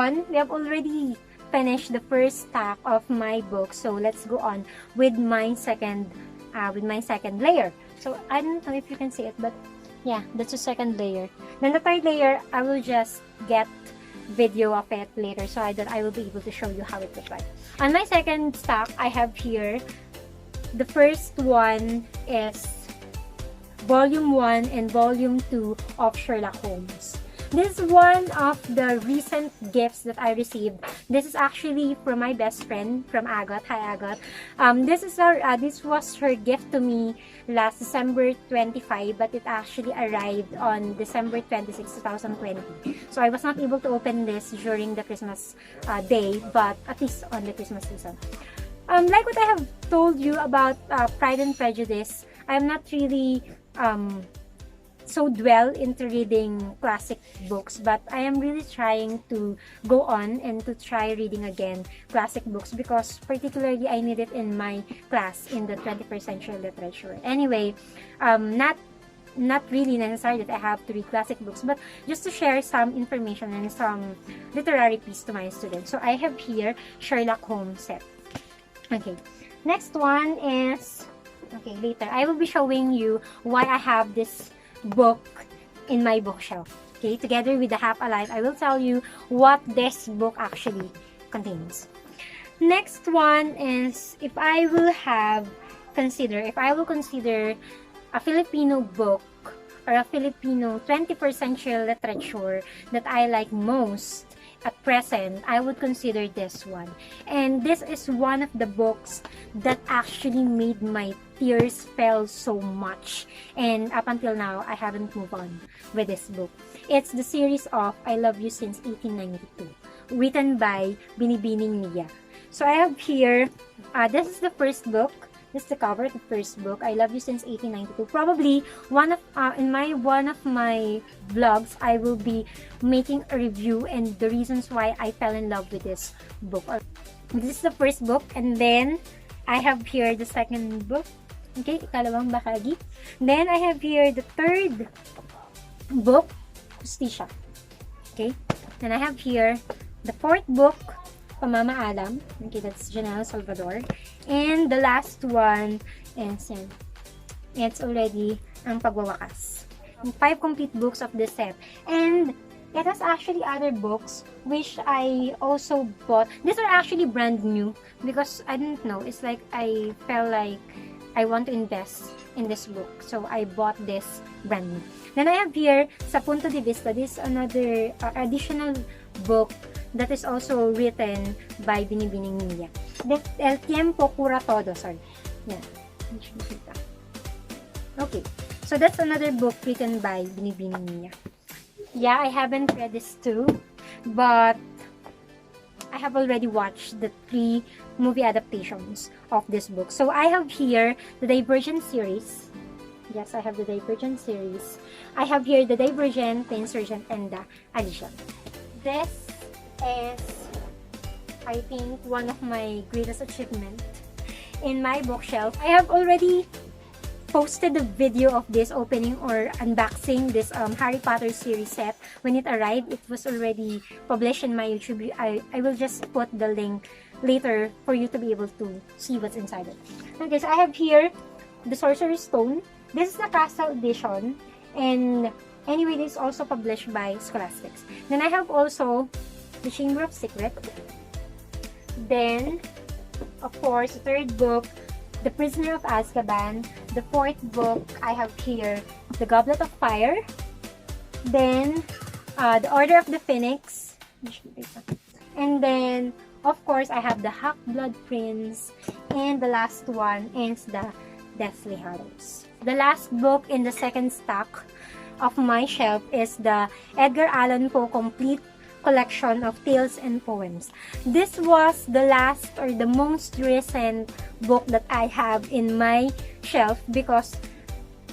on. We have already finished the first stack of my book. So let's go on with my second layer. So I don't know if you can see it, but yeah, that's the second layer. Then the third layer, I will just get video of it later so that I will be able to show you how it looks like. On my second stack, I have here, the first one is Volume 1 and Volume 2 of Sherlock Holmes. This is one of the recent gifts that I received. This is actually from my best friend, from Agot. Hi, Agot. This was her gift to me last December 25, but it actually arrived on December 26, 2020. So I was not able to open this during the Christmas day, but at least on the Christmas season. Like what I have told you about Pride and Prejudice, I'm not really so dwell into reading classic books, but I am really trying to go on and to try reading again classic books because particularly I need it in my class in the 21st century literature. Anyway, not really necessary that I have to read classic books, but just to share some information and some literary piece to my students. So I have here Sherlock Holmes set. Okay, next one is, okay, later I will be showing you why I have this book in my bookshelf. Okay, together with the Half Alive, I will tell you what this book actually contains. Next one is if I will consider a Filipino book or a Filipino 21st century literature that I like most at present, I would consider this one. And this is one of the books that actually made my tears fell so much. And up until now, I haven't moved on with this book. It's the series of I Love You Since 1892, written by Binibining Mia. So I have here, this is the first book. This is the cover of the first book, I Love You Since 1892. Probably in one of my vlogs, I will be making a review and the reasons why I fell in love with this book. This is the first book, and then I have here the second book. Okay, ikalawang bahagi. Then I have here the third book, Justicia. Okay, then I have here the fourth book, Pamamaalam. Okay, that's General Salvador. And the last one is yan. It's already Ang Pagwawakas. 5 complete books of this set. And it has actually other books which I also bought. These are actually brand new because I don't know. It's like I felt like I want to invest in this book. So I bought this brand new. Then I have here Sa Punto de Vista. This is another additional book that is also written by Binibining Mia. El Tiempo Cura Todo. Sorry. Yeah. Okay. So that's another book written by Binibining Mia. Yeah, I haven't read this too, but I have already watched the 3 movie adaptations of this book. So I have here the Divergent series. Yes, I have the Divergent series. I have here the Divergent, the Insurgent, and the Addition. This is, I think, one of my greatest achievements in my bookshelf. I have already posted the video of this opening or unboxing this Harry Potter series set. When it arrived, it was already published in my YouTube. I will just put the link later for you to be able to see what's inside it. Okay, so I have here the Sorcerer's Stone. This is the Castle edition, and anyway, this is also published by Scholastics. Then I have also the Chamber of Secret. Then, of course, the third book, The Prisoner of Azkaban. The fourth book, I have here The Goblet of Fire. Then, The Order of the Phoenix. And then, of course, I have the Half-Blood Prince. And the last one is the Deathly Hallows. The last book in the second stack of my shelf is the Edgar Allan Poe Complete Collection of Tales and Poems. This was the last or the most recent book that I have in my shelf because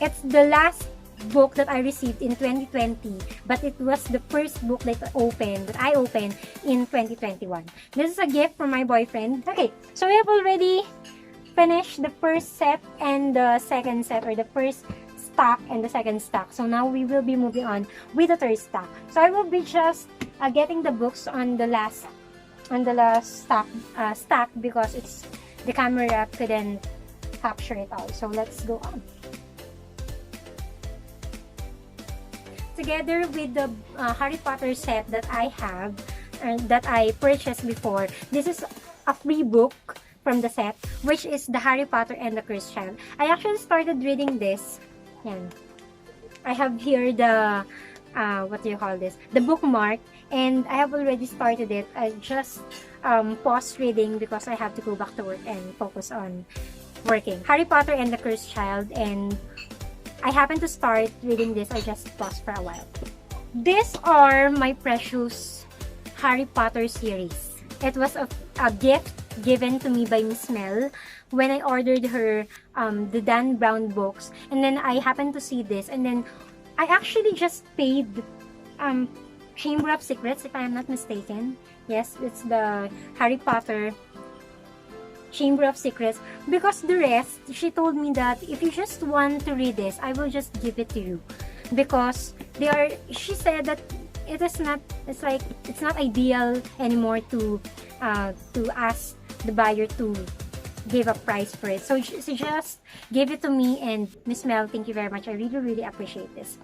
it's the last book that I received in 2020, but it was the first book that I opened in 2021. This is a gift from my boyfriend. Okay, so we have already finished the first set and the second set, or the first stack and the second stack. So now we will be moving on with the third stack. So I will be just getting the books on the last stack because the camera couldn't capture it all. So let's go on. Together with the Harry Potter set that I have, that I purchased before, this is a free book from the set, which is the Harry Potter and the Cursed Child. I actually started reading this. Yan. I have here the what do you call this? The bookmark, and I have already started it. I just paused reading because I have to go back to work and focus on working. Harry Potter and the Cursed Child, and I happened to start reading this. I just paused for a while. These are my precious Harry Potter series. It was a gift given to me by Miss Mel when I ordered her the Dan Brown books, and then I happened to see this, and then I actually just paid Chamber of Secrets, if I am not mistaken. Yes, it's the Harry Potter Chamber of Secrets, because the rest, she told me that if you just want to read this, I will just give it to you, because she said that it's not ideal anymore to ask the buyer to give a price for it. So she just gave it to me, and Miss Mel, thank you very much. I really appreciate this.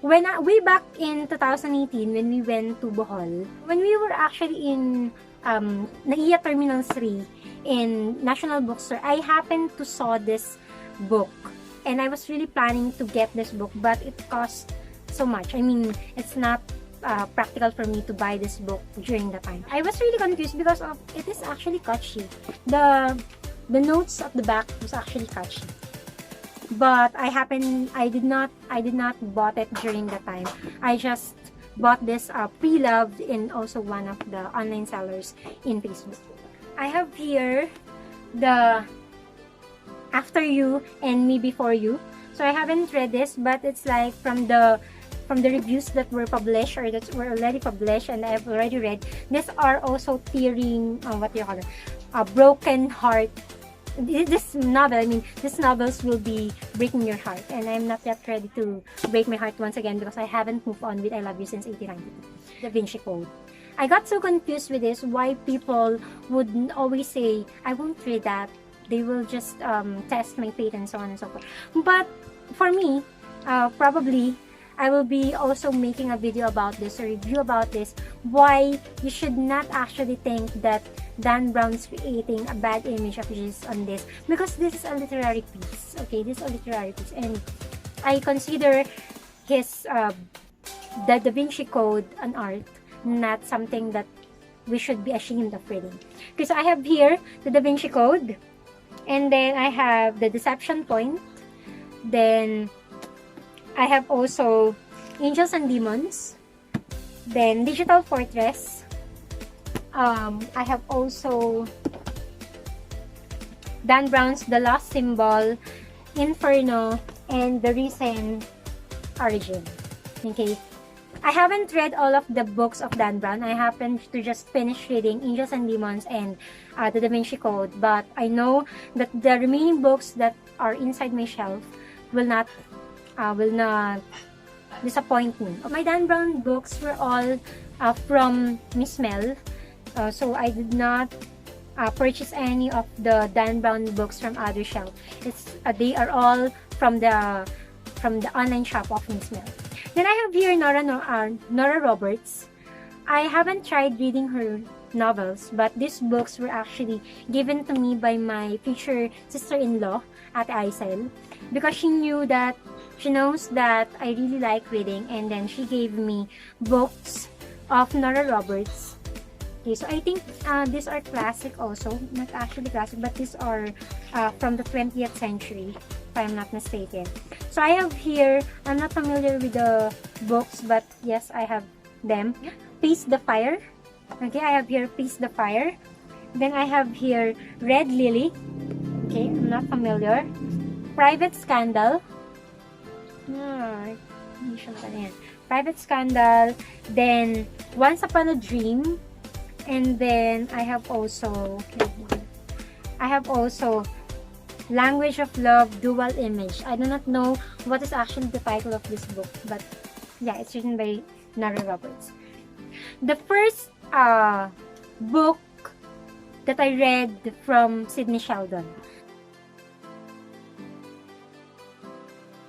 Way back in 2018, when we went to Bohol, when we were actually in NAIA Terminal 3 in National Bookstore, I happened to saw this book, and I was really planning to get this book, but it cost so much. I mean, it's not practical for me to buy this book during the time. I was really confused because it is actually catchy. The notes at the back was actually catchy, but I did not bought it during the time. I just bought this pre-loved in also one of the online sellers in Facebook. I have here the After You and Me Before You. So I haven't read this, but it's like from the reviews that were published or that were already published, and I've already read. These are also tearing, what do you call it? A broken heart. This novels will be breaking your heart, and I'm not yet ready to break my heart once again because I haven't moved on with I Love You since 1892. Da Vinci Code. I got so confused with this, why people would always say, I won't read that. They will just test my faith and so on and so forth. But for me, probably, I will be also making a video about this, a review about this, why you should not actually think that Dan Brown's creating a bad image of Jesus on this, because this is a literary piece. Okay, this is a literary piece, and I consider his the Da Vinci Code an art, not something that we should be ashamed of reading. Because I have here the Da Vinci Code, and then I have the Deception Point, then I have also Angels and Demons, then Digital Fortress. I have also Dan Brown's The Lost Symbol, Inferno, and The Risen Origin. Okay, I haven't read all of the books of Dan Brown. I happened to just finish reading Angels and Demons and the Da Vinci Code, but I know that the remaining books that are inside my shelf will not disappoint me. My Dan Brown books were all from Miss Mel, so I did not purchase any of the Dan Brown books from other shelf. They are all from the online shop of Miss Mel. Then I have here Nora Roberts. I haven't tried reading her novels, but these books were actually given to me by my future sister-in-law at Aisel, because she knows that I really like reading, and then she gave me books of Nora Roberts. Okay, so I think these are classic also, not actually classic, but these are from the 20th century, if I'm not mistaken. So I have here, I'm not familiar with the books, but yes, I have them. Peace the Fire. Okay, I have here Peace the Fire. Then I have here Red Lily. Okay, I'm not familiar. Private Scandal. Private Scandal. Then Once Upon a Dream. And then I have also Language of Love, Dual Image. I do not know what is actually the title of this book, but yeah, it's written by Nora Roberts. the first book that I read from Sidney Sheldon.